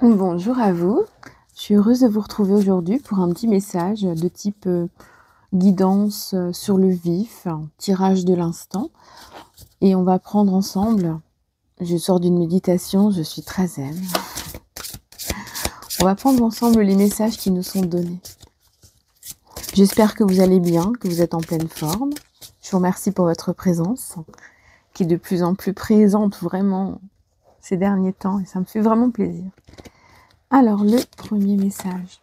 Bonjour à vous, je suis heureuse de vous retrouver aujourd'hui pour un petit message de type guidance sur le vif, tirage de l'instant. Et on va prendre ensemble, je sors d'une méditation, je suis très zen. On va prendre ensemble les messages qui nous sont donnés. J'espère que vous allez bien, que vous êtes en pleine forme. Je vous remercie pour votre présence, qui est de plus en plus présente vraiment ces derniers temps et ça me fait vraiment plaisir. Alors, le premier message.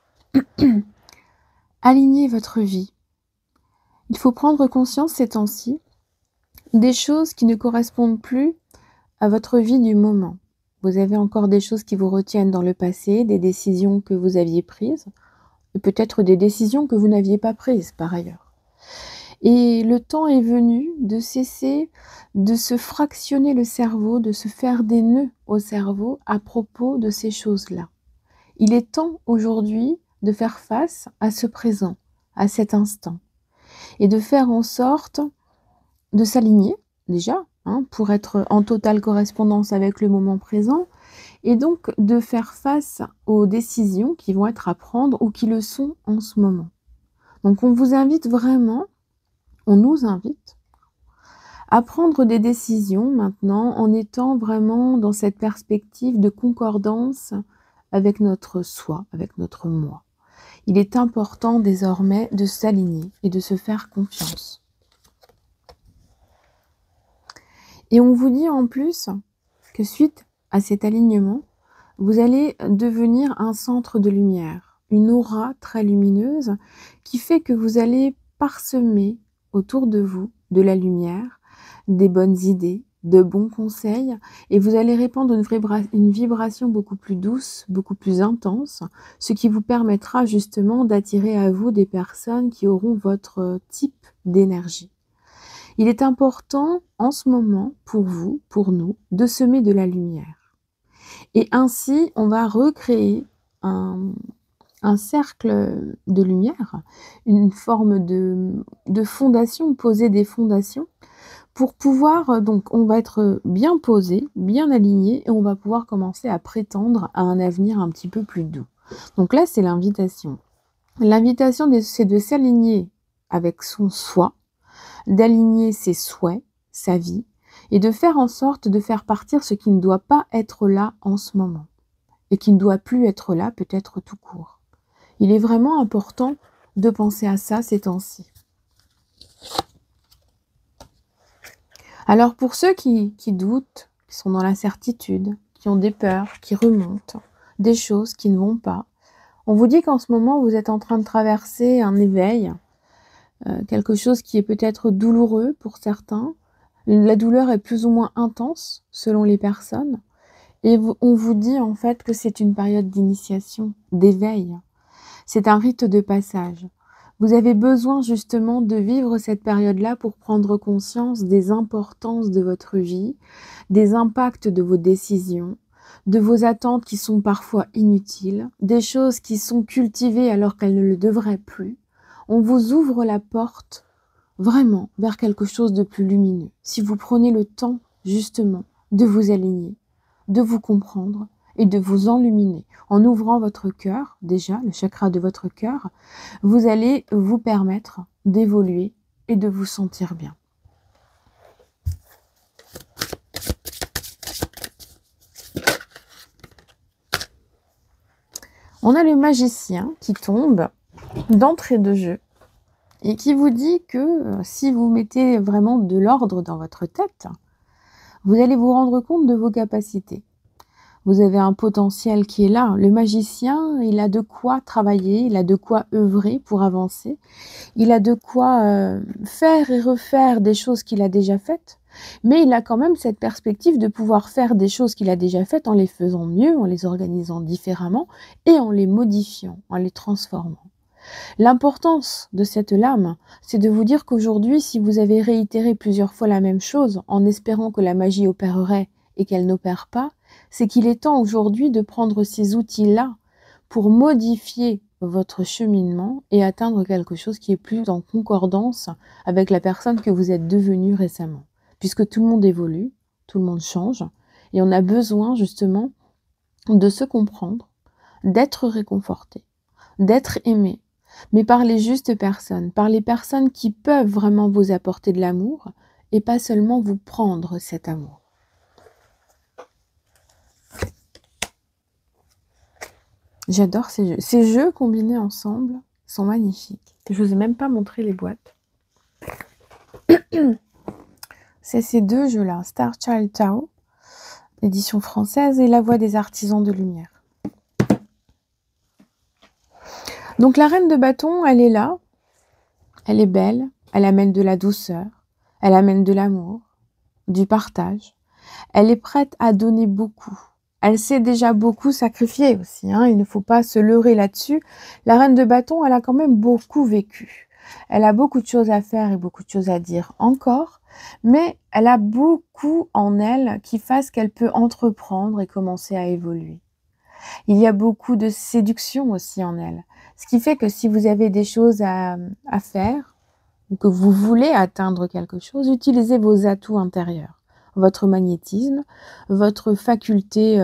Alignez votre vie. Il faut prendre conscience ces temps-ci des choses qui ne correspondent plus à votre vie du moment. Vous avez encore des choses qui vous retiennent dans le passé, des décisions que vous aviez prises, et peut-être des décisions que vous n'aviez pas prises par ailleurs. Et le temps est venu de cesser de se fractionner le cerveau, de se faire des nœuds au cerveau à propos de ces choses-là. Il est temps aujourd'hui de faire face à ce présent, à cet instant, et de faire en sorte de s'aligner déjà, pour être en totale correspondance avec le moment présent, et donc de faire face aux décisions qui vont être à prendre ou qui le sont en ce moment. Donc on vous invite vraiment, on nous invite à prendre des décisions maintenant en étant vraiment dans cette perspective de concordance avec notre soi, avec notre moi. Il est important désormais de s'aligner et de se faire confiance. Et on vous dit en plus que suite à cet alignement, vous allez devenir un centre de lumière, une aura très lumineuse qui fait que vous allez parsemer autour de vous de la lumière, des bonnes idées, de bons conseils, et vous allez répandre une vibration beaucoup plus douce, beaucoup plus intense, ce qui vous permettra justement d'attirer à vous des personnes qui auront votre type d'énergie. Il est important en ce moment pour vous, pour nous, de semer de la lumière. Et ainsi, on va recréer un cercle de lumière, une forme de fondation, poser des fondations pour pouvoir, donc on va être bien posé, bien aligné et on va pouvoir commencer à prétendre à un avenir un petit peu plus doux. Donc là, c'est l'invitation. L'invitation, c'est de s'aligner avec son soi, d'aligner ses souhaits, sa vie, et de faire en sorte de faire partir ce qui ne doit pas être là en ce moment, et qui ne doit plus être là peut-être tout court. Il est vraiment important de penser à ça ces temps-ci. Alors pour ceux qui doutent, qui sont dans l'incertitude, qui ont des peurs, qui remontent, des choses qui ne vont pas, on vous dit qu'en ce moment vous êtes en train de traverser un éveil, quelque chose qui est peut-être douloureux pour certains. La douleur est plus ou moins intense selon les personnes. Et on vous dit en fait que c'est une période d'initiation, d'éveil. C'est un rite de passage. Vous avez besoin justement de vivre cette période-là pour prendre conscience des importances de votre vie, des impacts de vos décisions, de vos attentes qui sont parfois inutiles, des choses qui sont cultivées alors qu'elles ne le devraient plus. On vous ouvre la porte vraiment vers quelque chose de plus lumineux. Si vous prenez le temps justement de vous aligner, de vous comprendre et de vous enluminer. En ouvrant votre cœur, déjà, le chakra de votre cœur, vous allez vous permettre d'évoluer et de vous sentir bien. On a le magicien qui tombe d'entrée de jeu et qui vous dit que si vous mettez vraiment de l'ordre dans votre tête, vous allez vous rendre compte de vos capacités. Vous avez un potentiel qui est là. Le magicien, il a de quoi travailler, il a de quoi œuvrer pour avancer. Il a de quoi faire et refaire des choses qu'il a déjà faites. Mais il a quand même cette perspective de pouvoir faire des choses qu'il a déjà faites en les faisant mieux, en les organisant différemment et en les modifiant, en les transformant. L'importance de cette lame, c'est de vous dire qu'aujourd'hui, si vous avez réitéré plusieurs fois la même chose en espérant que la magie opérerait et qu'elle n'opère pas, c'est qu'il est temps aujourd'hui de prendre ces outils-là pour modifier votre cheminement et atteindre quelque chose qui est plus en concordance avec la personne que vous êtes devenue récemment. Puisque tout le monde évolue, tout le monde change, et on a besoin justement de se comprendre, d'être réconforté, d'être aimé, mais par les justes personnes, par les personnes qui peuvent vraiment vous apporter de l'amour et pas seulement vous prendre cet amour. J'adore ces jeux. Ces jeux combinés ensemble sont magnifiques. Je vous ai même pas montré les boîtes. C'est ces deux jeux-là, Star Child Tao, édition française, et La Voix des artisans de lumière. Donc la reine de bâton, elle est là, elle est belle, elle amène de la douceur, elle amène de l'amour, du partage. Elle est prête à donner beaucoup. Elle sait déjà beaucoup sacrifier aussi, hein, il ne faut pas se leurrer là-dessus. La reine de bâton, elle a quand même beaucoup vécu. Elle a beaucoup de choses à faire et beaucoup de choses à dire encore, mais elle a beaucoup en elle qui fasse qu'elle peut entreprendre et commencer à évoluer. Il y a beaucoup de séduction aussi en elle, ce qui fait que si vous avez des choses à faire, ou que vous voulez atteindre quelque chose, utilisez vos atouts intérieurs. Votre magnétisme, votre faculté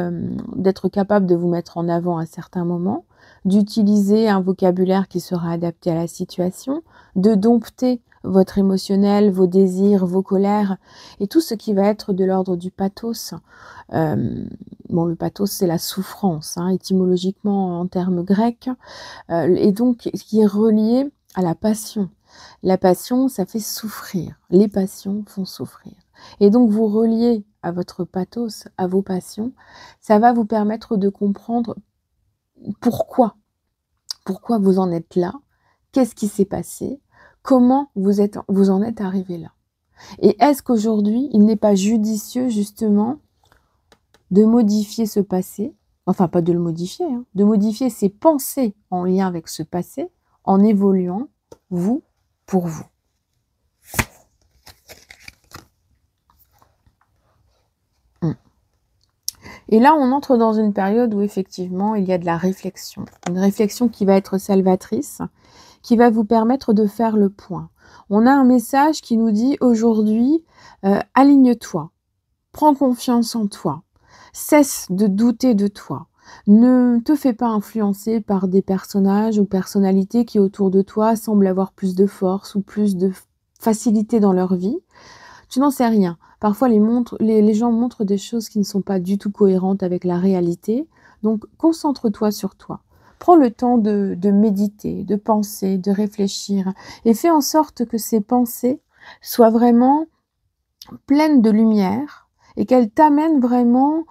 d'être capable de vous mettre en avant à certains moments, d'utiliser un vocabulaire qui sera adapté à la situation, de dompter votre émotionnel, vos désirs, vos colères, et tout ce qui va être de l'ordre du pathos. Bon, le pathos, c'est la souffrance, hein, étymologiquement en termes grecs, et donc qui est relié à la passion. La passion, ça fait souffrir. Les passions font souffrir. Et donc, vous reliez à votre pathos, à vos passions, ça va vous permettre de comprendre pourquoi. Pourquoi vous en êtes là, qu'est-ce qui s'est passé, comment vous en êtes arrivé là. Et est-ce qu'aujourd'hui, il n'est pas judicieux justement de modifier ce passé, enfin pas de le modifier, hein, de modifier ses pensées en lien avec ce passé, en évoluant, vous, pour vous. Et là, on entre dans une période où effectivement, il y a de la réflexion. Une réflexion qui va être salvatrice, qui va vous permettre de faire le point. On a un message qui nous dit aujourd'hui, aligne-toi, prends confiance en toi, cesse de douter de toi. Ne te fais pas influencer par des personnages ou personnalités qui autour de toi semblent avoir plus de force ou plus de facilité dans leur vie. Tu n'en sais rien. Parfois, les gens montrent des choses qui ne sont pas du tout cohérentes avec la réalité. Donc, concentre-toi sur toi. Prends le temps de méditer, de penser, de réfléchir et fais en sorte que ces pensées soient vraiment pleines de lumière et qu'elles t'amènent vraiment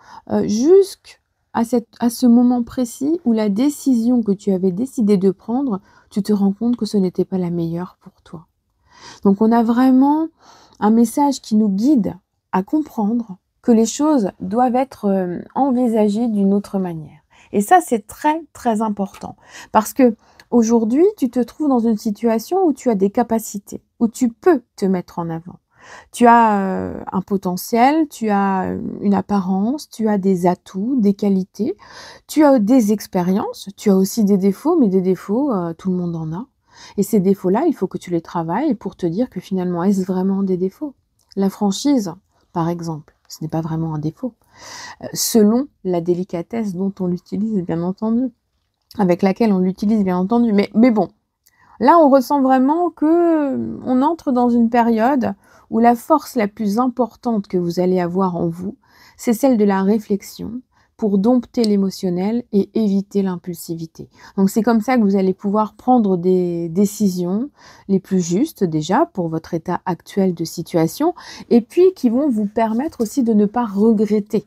jusqu'à ce moment précis où la décision que tu avais décidé de prendre, tu te rends compte que ce n'était pas la meilleure pour toi. Donc, on a vraiment un message qui nous guide à comprendre que les choses doivent être envisagées d'une autre manière. Et ça, c'est très, très important. Parce que aujourd'hui, tu te trouves dans une situation où tu as des capacités, où tu peux te mettre en avant. Tu as un potentiel, tu as une apparence, tu as des atouts, des qualités, tu as des expériences, tu as aussi des défauts, mais des défauts, tout le monde en a. Et ces défauts-là, il faut que tu les travailles pour te dire que finalement, est-ce vraiment des défauts? La franchise, par exemple, ce n'est pas vraiment un défaut. Selon la délicatesse dont on l'utilise, bien entendu, avec laquelle on l'utilise, bien entendu. Mais bon, là, on ressent vraiment que on entre dans une période où la force la plus importante que vous allez avoir en vous, c'est celle de la réflexion, pour dompter l'émotionnel et éviter l'impulsivité. Donc c'est comme ça que vous allez pouvoir prendre des décisions les plus justes déjà pour votre état actuel de situation et puis qui vont vous permettre aussi de ne pas regretter.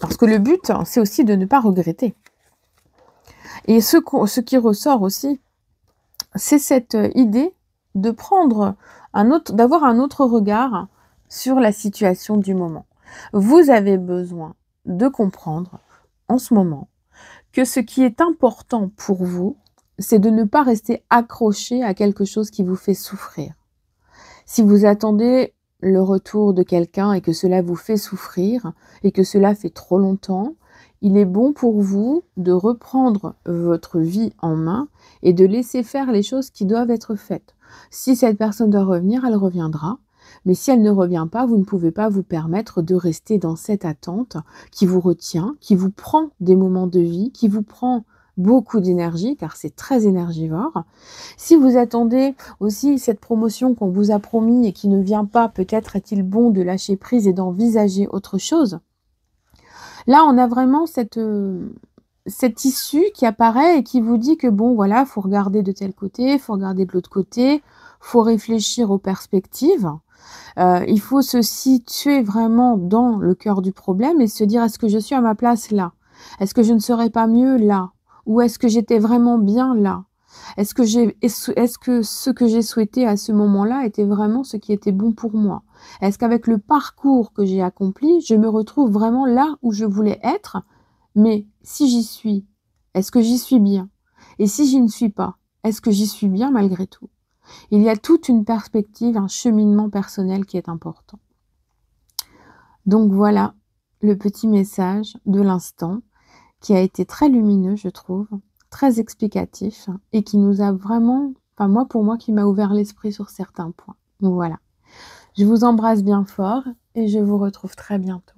Parce que le but, c'est aussi de ne pas regretter. Et ce qui ressort aussi, c'est cette idée de d'avoir un autre regard sur la situation du moment. Vous avez besoin de comprendre en ce moment que ce qui est important pour vous, c'est de ne pas rester accroché à quelque chose qui vous fait souffrir. Si vous attendez le retour de quelqu'un et que cela vous fait souffrir et que cela fait trop longtemps, il est bon pour vous de reprendre votre vie en main et de laisser faire les choses qui doivent être faites. Si cette personne doit revenir, elle reviendra. Mais si elle ne revient pas, vous ne pouvez pas vous permettre de rester dans cette attente qui vous retient, qui vous prend des moments de vie, qui vous prend beaucoup d'énergie, car c'est très énergivore. Si vous attendez aussi cette promotion qu'on vous a promis et qui ne vient pas, peut-être est-il bon de lâcher prise et d'envisager autre chose. Là, on a vraiment cette issue qui apparaît et qui vous dit que bon, voilà, faut regarder de tel côté, faut regarder de l'autre côté, faut réfléchir aux perspectives. Il faut se situer vraiment dans le cœur du problème et se dire: «Est-ce que je suis à ma place là? Est-ce que je ne serais pas mieux là? Ou est-ce que j'étais vraiment bien là? Est-ce que ce que j'ai souhaité à ce moment-là était vraiment ce qui était bon pour moi? Est-ce qu'avec le parcours que j'ai accompli, je me retrouve vraiment là où je voulais être? Mais si j'y suis, est-ce que j'y suis bien? Et si j'y ne suis pas, est-ce que j'y suis bien malgré tout?» Il y a toute une perspective, un cheminement personnel qui est important. Donc voilà le petit message de l'instant qui a été très lumineux, je trouve, très explicatif et qui nous a vraiment, enfin moi pour moi, qui m'a ouvert l'esprit sur certains points. Donc voilà. Je vous embrasse bien fort et je vous retrouve très bientôt.